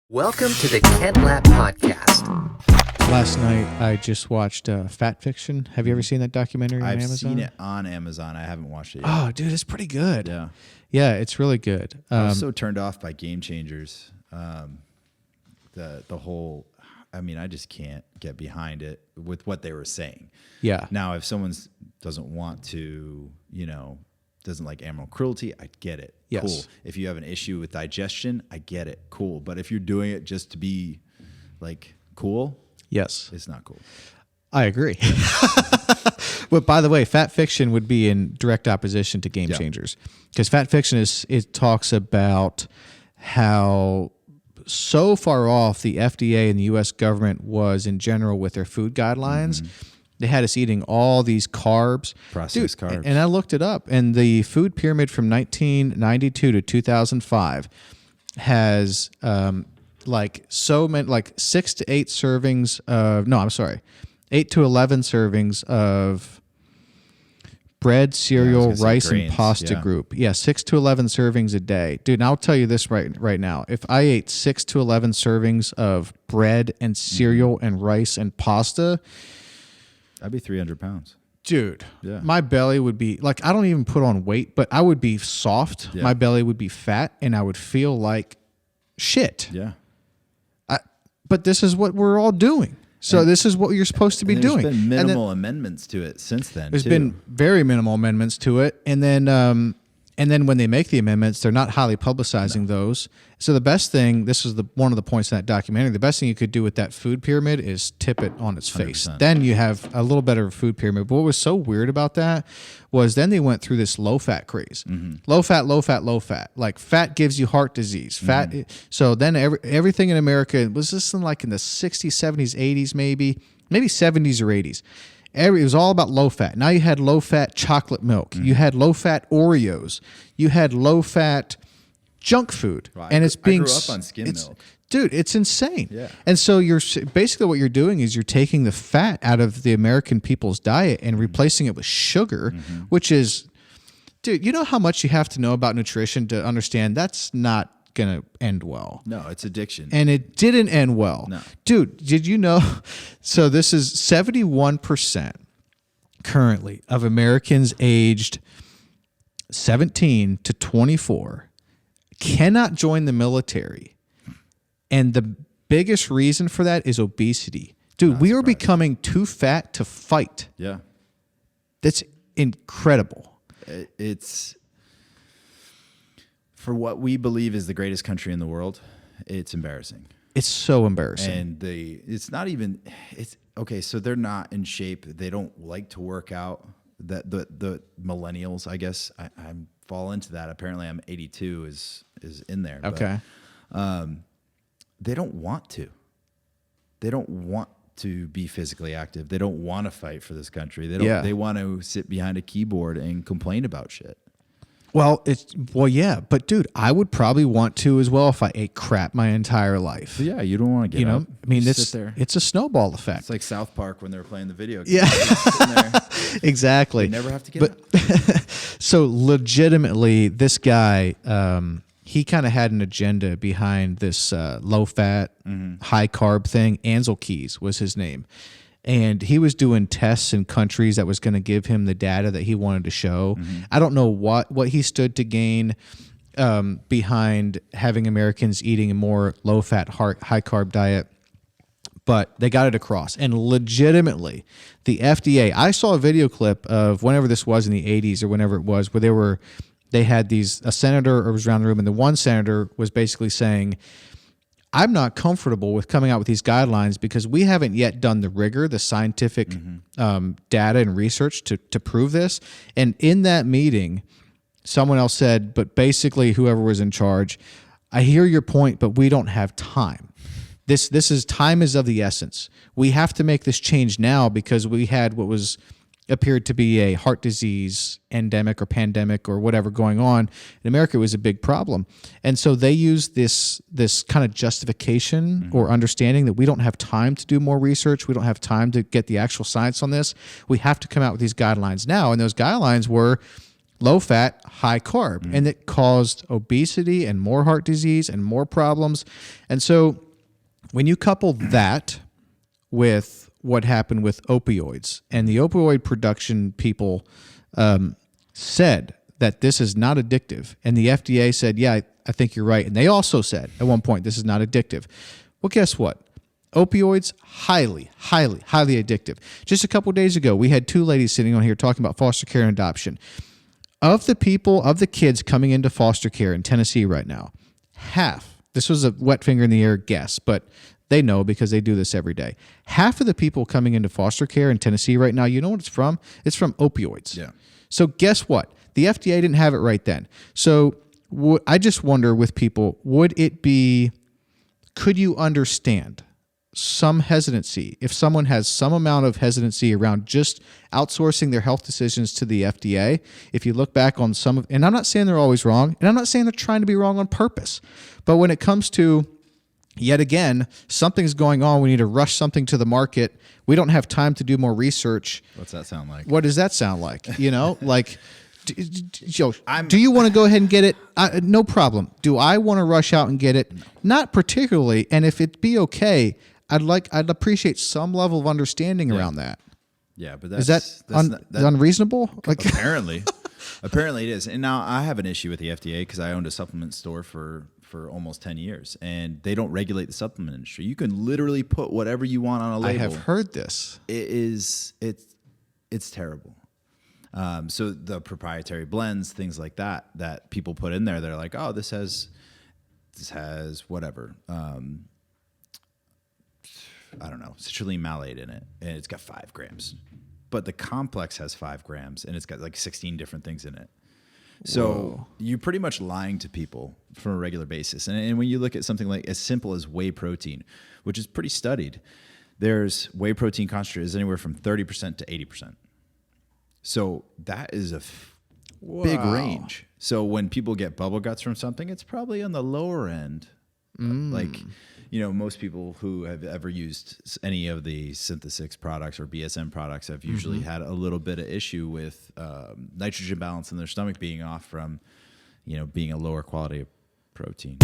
Welcome to the Kent Lapp Podcast. Last night, I just watched Fat Fiction. Have you ever seen that documentary on Amazon? I've seen it on Amazon. I haven't watched it yet. Oh, dude, it's pretty good. Yeah. Yeah, it's really good. I was so turned off by Game Changers. The whole, I mean, I just can't get behind it with what they were saying. Yeah. Now, if someone doesn't want to, doesn't like animal cruelty, I get it. Yes. Cool. If you have an issue with digestion, I get it. Cool. But if you're doing it just to be like cool, Yes. it's not cool. I agree. But by the way, Fat Fiction would be in direct opposition to Game Changers, because Fat Fiction it talks about how so far off the FDA and the U.S. government was in general with their food guidelines. Mm-hmm. They had us eating all these carbs. Processed carbs. And I looked it up, and the food pyramid from 1992 to 2005 has like 6 to 8 servings of, no, I'm sorry, 8 to 11 servings of bread, cereal, rice, and pasta group. Yeah, 6 to 11 servings a day. Dude, and I'll tell you this right now. If I ate 6 to 11 servings of bread and cereal and rice and pasta, I'd be 300 pounds. Dude, Yeah. My belly would be, like, I don't even put on weight, but I would be soft. Yeah. My belly would be fat, and I would feel like shit. Yeah. But this is what we're all doing. So this is what you're supposed to be doing. There's been minimal amendments to it since then. There's been very minimal amendments to it, and then when they make the amendments, they're not highly publicizing those. So the best thing, this is one of the points in that documentary, the best thing you could do with that food pyramid is tip it on its face. 100%. Then you have a little better food pyramid. But what was so weird about that was then they went through this low-fat craze. Mm-hmm. Low fat, low fat, low fat. Like fat gives you heart disease. Fat. Mm-hmm. So then everything in America, was this in the 60s, 70s, 80s maybe 70s or 80s. It was all about low fat. Now you had low fat chocolate milk. Mm-hmm. You had low fat Oreos. You had low fat junk food, well, and I grew up on skim milk. Dude, it's insane. Yeah. And so you're basically, what you're doing is you're taking the fat out of the American people's diet and replacing it with sugar, which is, dude, you know how much you have to know about nutrition to understand that's not going to end well. No, it's addiction. And it didn't end well. No. Dude, did you know? So this is 71% currently of Americans aged 17 to 24 cannot join the military. And the biggest reason for that is obesity. Dude, we are becoming too fat to fight. Yeah. That's incredible. It's, for what we believe is the greatest country in the world, it's embarrassing. It's so embarrassing. And it's not even, it's okay. So they're not in shape. They don't like to work out. The millennials, I guess, I fall into that. Apparently, I'm 82 is in there. Okay. But, they don't want to. They don't want to be physically active. They don't want to fight for this country. They don't. Yeah. They want to sit behind a keyboard and complain about shit. Well, yeah, but dude, I would probably want to as well if I ate crap my entire life. So yeah, you don't want to get up. I mean, sit there. it's a snowball effect. It's like South Park when they were playing the video game. Yeah. Sitting there. Exactly. You never have to get up. So legitimately, this guy, he kind of had an agenda behind this low-fat, high-carb thing. Ansel Keys was his name. And he was doing tests in countries that was going to give him the data that he wanted to show. Mm-hmm. I don't know what he stood to gain behind having Americans eating a more low-fat, high-carb diet, but they got it across. And legitimately, the FDA, I saw a video clip of whenever this was in the 80s or whenever it was, where they had a senator was around the room, and the one senator was basically saying, I'm not comfortable with coming out with these guidelines because we haven't yet done the rigor, the scientific data and research to prove this. And in that meeting, someone else said, but basically whoever was in charge, I hear your point, but we don't have time. This is time is of the essence. We have to make this change now because we had what appeared to be a heart disease endemic or pandemic or whatever going on in America. It was a big problem. And so they used this kind of justification or understanding that we don't have time to do more research. We don't have time to get the actual science on this. We have to come out with these guidelines now. And those guidelines were low fat, high carb, and it caused obesity and more heart disease and more problems. And so when you couple that with what happened with opioids, and the opioid production people said that this is not addictive, and the FDA said, yeah, I think you're right. And they also said at one point, this is not addictive. Well, guess what? Opioids, highly, highly, highly addictive. Just a couple of days ago, we had two ladies sitting on here talking about foster care and adoption. Of the kids coming into foster care in Tennessee right now, half, this was a wet finger in the air guess, but they know because they do this every day. Half of the people coming into foster care in Tennessee right now, you know what it's from? It's from opioids. Yeah. So guess what? The FDA didn't have it right then. So I just wonder with people, could you understand some hesitancy if someone has some amount of hesitancy around just outsourcing their health decisions to the FDA? If you look back on and I'm not saying they're always wrong, and I'm not saying they're trying to be wrong on purpose, but when it comes to, yet again, something's going on, we need to rush something to the market, we don't have time to do more research. What's that sound like? What does that sound like? You know, like, do you want to go ahead and get it? No problem. Do I want to rush out and get it? No. Not particularly. And if it be okay, I'd appreciate some level of understanding around that. Yeah, but is that unreasonable? Like, apparently it is. And now I have an issue with the FDA because I owned a supplement store for almost 10 years, and they don't regulate the supplement industry. You can literally put whatever you want on a label. I have heard this. It's terrible. So the proprietary blends, things like that people put in there, they're like, oh, this has whatever. I don't know, citrulline malate in it, and it's got 5 grams. But the complex has 5 grams, and it's got like 16 different things in it. So you're pretty much lying to people from a regular basis. And when you look at something like as simple as whey protein, which is pretty studied, there's whey protein concentration is anywhere from 30% to 80%. So that is a big range. So when people get bubble guts from something, it's probably on the lower end. Like, you know, most people who have ever used any of the Synthesix products or BSM products have usually had a little bit of issue with nitrogen balance in their stomach being off from, you know, being a lower quality of protein.